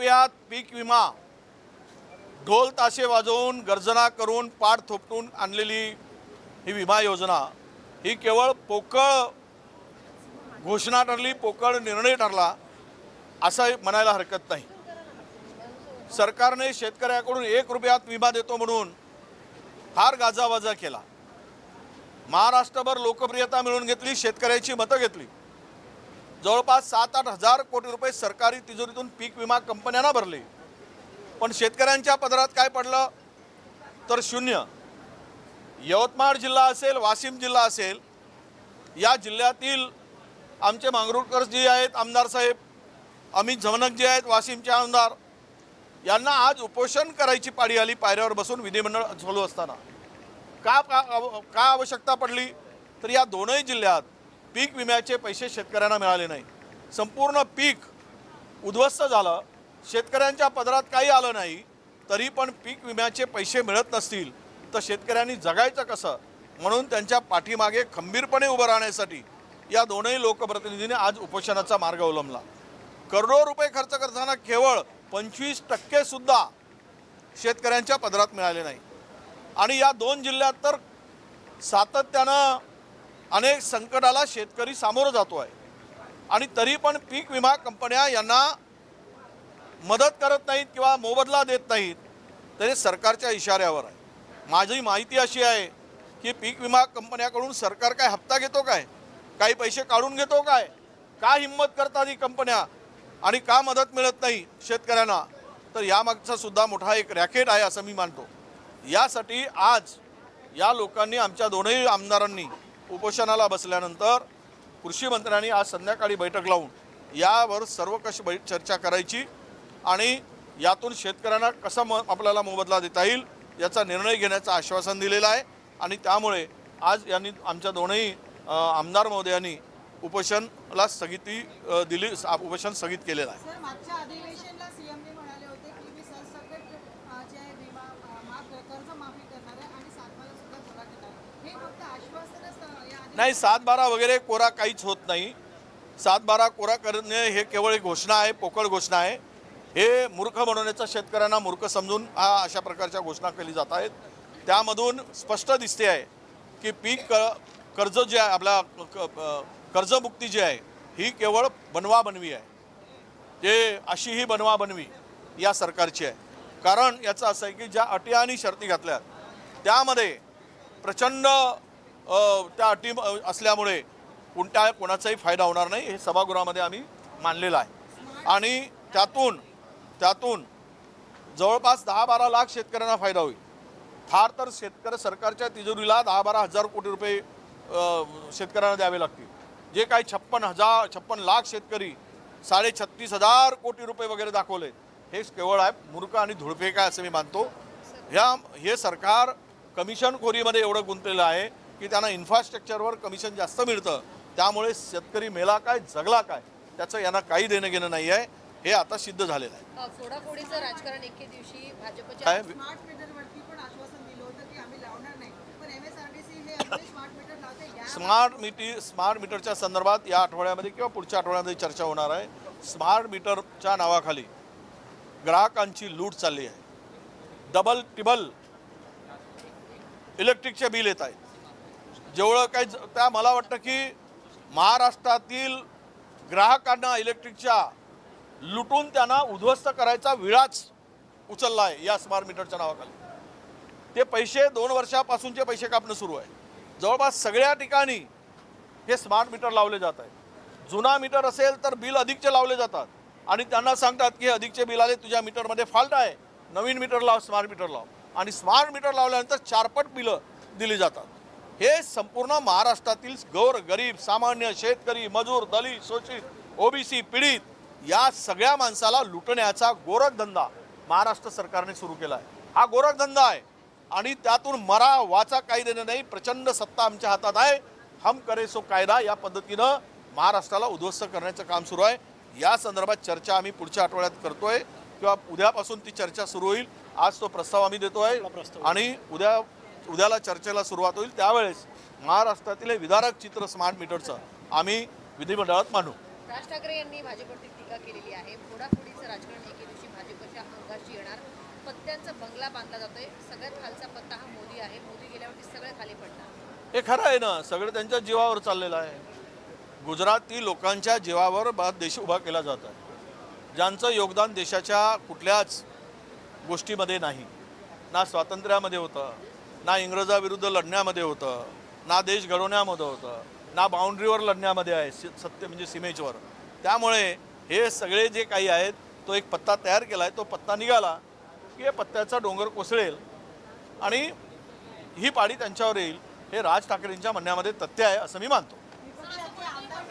रुपयात पीक विमा ढोल ताशे वाजवून गर्जना करून पाठ थोपटून आणलेली ही विमा योजना ही केवळ पोकळ घोषणा ठरली, पोकळ निर्णय ठरला असं म्हणायला हरकत नाही। सरकारने शेतकऱ्याकडून 1 रुपयात विमा देतो म्हणून फार गाजावाजा केला, महाराष्ट्रभर लोकप्रियता मिळवून घेतली, शेतकऱ्याची मतं घेतली। जवळपास 7-8 हजार कोटी रुपये सरकारी तिजोरीतून पीक विमा कंपन्यांना भरले, पण शेतकऱ्यांच्या पदरात काय पडलं तर शून्य। यवतमाळ जिल्हा असेल, वाशिम जिल्हा असेल, या जिल्ह्यातील आमचे मांगरूळकर जी आहेत आमदार साहेब, अमित झवनक जे आहेत वाशिमचे आमदार, यांना आज उपोषण करायची पाळी आली पायऱ्यावर बसून विधिमंडळ चालू असताना। का आवश्यकता पडली तर या दोनही जिल्ह्यात पीक विम्याचे पैसे शेतकऱ्यांना मिळाले नाही। संपूर्ण पीक उद्ध्वस्त झालं, शेतकऱ्यांच्या पदरात काही आलं नाही, तरी पण पीक विम्याचे पैसे मिळत नसतील तर शेतकऱ्यांनी जगायचं कसं, म्हणून त्यांच्या पाठीमागे खंबीरपणे उभं राहण्यासाठी या दोनही लोकप्रतिनिधींनी आज उपोषणाचा मार्ग अवलंबला। करोडो रुपये खर्च करताना केवळ 25% सुद्धा शेतकऱ्यांच्या पदरात मिळाले नाही। आणि या दोन जिल्ह्यात तर सातत्यानं अनेक संकटाला शेतकरी सामोरं जातो आहे, आणि तरी पण पीक विमा कंपन्या यांना मदत करत नाहीत किंवा मोबदला देत नाहीत, तरी सरकारच्या इशाऱ्यावर आहे। माझी माहिती अशी आहे की पीक विमा कंपन्याकडून सरकार काय हप्ता घेतो काय, काही पैसे काढून घेतो काय, का हिंमत करतात ही कंपन्या आणि का मदत मिळत नाही शेतकऱ्यांना, तर यामागचा सुद्धा मोठा एक रॅकेट आहे असं मी मानतो। यासाठी आज या लोकांनी, आमच्या दोनही आमदारांनी उपोषणाला बसल्यानंतर कृषी मंत्र्यांनी आज संध्याकाळी बैठक लावून यावर सर्वकष चर्चा करायची आणि यातून शेतकऱ्यांना कसा आपल्याला मोबदला देता येईल याचा निर्णय घेण्याचं आश्वासन दिलेलं आहे। आणि त्यामुळे आज यांनी आमच्या दोनही आमदार महोदयांनी उपोषणाला स्थगिती दिली, उपोषण स्थगित केलेलं आहे। मागच्या अधिवेशनाला सीएमने म्हणाले होते की मी सरसकट जे विमा कर्ज माफी करणार आहे आणि 7/12 सुद्धा कोरा करणार आहे। हे फक्त आश्वासनच नाही, 7/12 वगैरे कोरा काहीच होत नाही। 7/12 कोरा करणे हे केवळ एक घोषणा आहे, पोकळ घोषणा आहे। हे मूर्ख बनवण्याचा, शेतकऱ्यांना मूर्ख समजून अशा प्रकारच्या घोषणा केली जात आहेत। त्यामधून स्पष्ट दिसते आहे की पीक कर्ज जे आहे, आपला कर्जमुक्ती जी आहे ही केवळ बनवाबनवी आहे, ते अशी ही बनवाबनवी या सरकारची आहे। कारण याचं असं आहे की ज्या अटी आणि शर्ती घातल्यात त्यामध्ये प्रचंड त्या अटी असल्यामुळे कोणाचाही फायदा होणार नाही, हे सभागृहामध्ये आम्ही मानलेलं आहे। आणि त्यातून जवळपास 10-12 लाख शेतकऱ्यांना फायदा होईल। फार तर सरकारच्या तिजोरीला 10-12 हजार कोटी रुपये शेतकऱ्यांना द्यावे लागतील। जे काही 56 लाख शेतकरी 36.5 हजार कोटी रुपये वगैरे दाखवले, हे केवळ आहे मूर्ख आणि धुळफेक आहे असं मी मानतो। हे सरकार कमिशनखोरीमध्ये एवढं गुंतलेलं आहे की त्यांना इन्फ्रास्ट्रक्चरवर कमिशन जास्त मिळतं, त्यामुळे शेतकरी मेला काय जगला काय त्याचं यांना काही देणं घेणं नाही आहे, हे आता सिद्ध झालेलं आहे। फोडाफोडीचं राजकारण एके दिवशी भाजपच्या स्मार्ट मीटरवरती पण आश्वासन दिलं होतं की आम्ही लावणार नाही, पण एमएसआरटीसी हे आपले स्मार्ट मीटर लावते। स्मार्ट मीटरच्या संदर्भात या आठवड्यामध्ये किंवा पुढच्या आठवड्यामध्ये चर्चा होणार आहे। स्मार्ट मीटरच्या नावाखाली ग्राहकांची लूट चालली आहे, डबल टिबल इलेक्ट्रिकचे बिल येत आहेत। जेवढं काही त्या मला वाटतं की महाराष्ट्रातील ग्राहकांना इलेक्ट्रिकच्या लुटून त्यांना उद्ध्वस्त करायचा विळाच उचलला आहे या स्मार्ट मीटरच्या नावाखाली। ते पैसे 2 वर्षापासूनचे पैसे कापणं सुरू आहे। जवळपास सगळ्या ठिकाणी हे स्मार्ट मीटर लावले जात आहेत। जुना मीटर असेल तर बिल अधिकचे लावले जातात आणि त्यांना सांगतात की हे अधिकचे बिल आले, तुझ्या मीटरमध्ये फॉल्ट आहे, नवीन मीटर लाव, स्मार्ट मीटर लाव, आणि स्मार्ट मीटर लावल्यानंतर 4 पट बिलं दिली जातात। हे संपूर्ण महाराष्ट्रातील गरीब, सामान्य शेतकरी, मजूर, दलित, शोषित, ओबीसी, पीडित या सगळ्या माणसाला लुटण्याचा गोरखधंदा महाराष्ट्र सरकारने सुरू केला आहे। हा गोरखधंदा आहे आणि त्यातून मरा वाचा काही देणं नाही। प्रचंड सत्ता आमच्या हातात आहे, हम करे सो कायदा या पद्धतीनं महाराष्ट्राला उद्ध्वस्त करण्याचं काम सुरू आहे। या संदर्भात चर्चा आम्ही पुढच्या आठवड्यात करतोय किंवा उद्यापासून ती चर्चा सुरू होईल। आज तो प्रस्ताव आम्ही देतोय आणि उद्याला चर्चेला सुरुवात होईल। त्यावेळेस महाराष्ट्रातील हे विदारक चित्र स्मार्ट मीटरचं आम्ही विधिमंडळात मांडू। राज ठाकरे यांनी भाजपवरती टीका केलेली आहे। फोडाफोडीचं राजकारण एके दिवशी कोट्यांचा बंगला बांधला जातोय. सगळ्यात खालचा पत्ता हा मोदी आहे. मोदी गेल्यावरती सगळे खाली पडणार. हे खरं आहे ना, सगळं त्यांच्या जीवावर चाललेलं आहे. गुजराती लोकांच्या जीवावर देश उभा केला जात आहे. ज्यांचं योगदान देशाच्या कुठल्याच गोष्टीमध्ये नाही, ना स्वातंत्र्यामध्ये होतं, ना इंग्रजाविरुद्ध लढण्यामध्ये होतं, ना देश घडवण्यामध्ये होतं, ना बाउंड्रीवर लढण्यामध्ये आहे, सत्य म्हणजे सीमेवर. त्यामुळे हे सगळे जे काही आहेत, तो एक पत्ता तयार केला आहे. तो पत्ता निघाला की हे पत्त्याचा डोंगर कोसळेल आणि ही पाडी त्यांच्यावर येईल. हे राज ठाकरेंच्या म्हणण्यामध्ये तथ्य आहे असं मी मानतो. विपक्षाचे आमदार